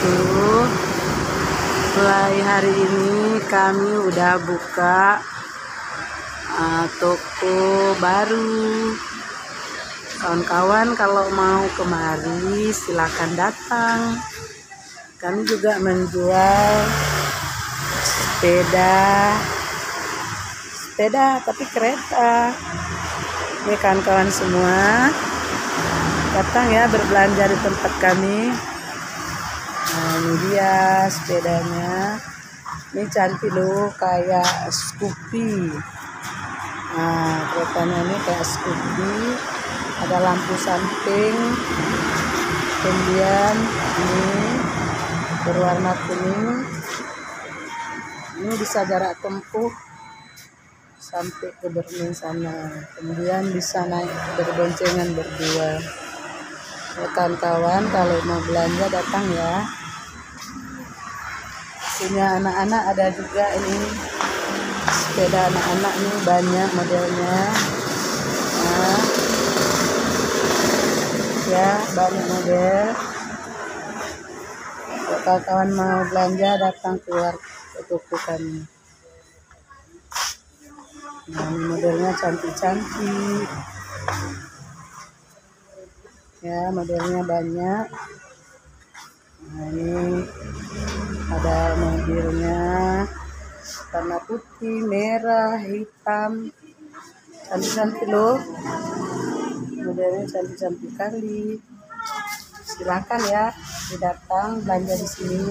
wabarakatuh. Mulai hari ini kami udah buka toko baru. Kawan-kawan kalau mau kemari silakan datang. Kami juga menjual sepeda tapi kereta. Ini kawan-kawan semua datang ya berbelanja di tempat kami. Nah, ini dia sepedanya. Ini cantik loh, kayak Scoopy. Nah, keretanya ini kayak Scoopy. Ada lampu samping. Kemudian ini berwarna kuning. Ini bisa jarak tempuh sampai ke Berlin sana. Kemudian bisa naik berboncengan berdua. Kawan-kawan kalau mau belanja datang ya. Punya anak-anak ada juga ini sepeda anak-anak nih, banyak modelnya. Nah, ya banyak model. Kalau kawan-kawan mau belanja datang keluar ke toko kami. Nah, ini modelnya cantik-cantik. Ya, modelnya banyak. Nah, ini ada mobilnya warna putih, merah, hitam. Cantik-cantik loh. Modelnya cantik-cantik kali. Silakan ya datang belanja di sini.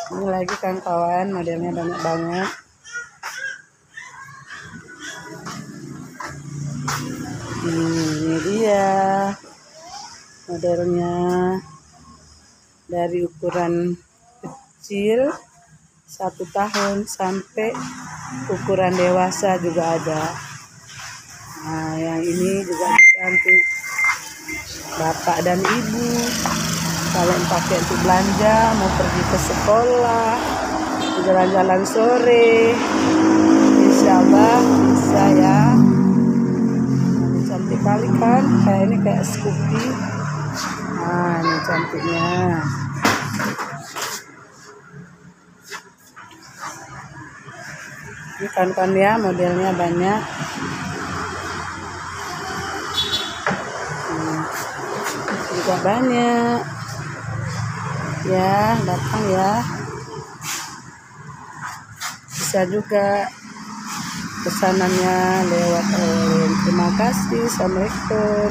Ini lagi kawan-kawan, modelnya banyak banget. Ini dia modelnya, dari ukuran kecil 1 tahun sampai ukuran dewasa juga ada. Nah, yang ini juga bisa untuk bapak dan ibu. Kalian pakai untuk belanja, mau pergi ke sekolah, jalan-jalan sore, insya Allah bisa ya. Cantik kali kan, kayak ini kayak Scoopy. Nah, ini cantiknya. Ini kan ya, modelnya banyak. Juga banyak. Ya, datang ya. Bisa juga pesanannya lewat online. Terima kasih. Assalamualaikum.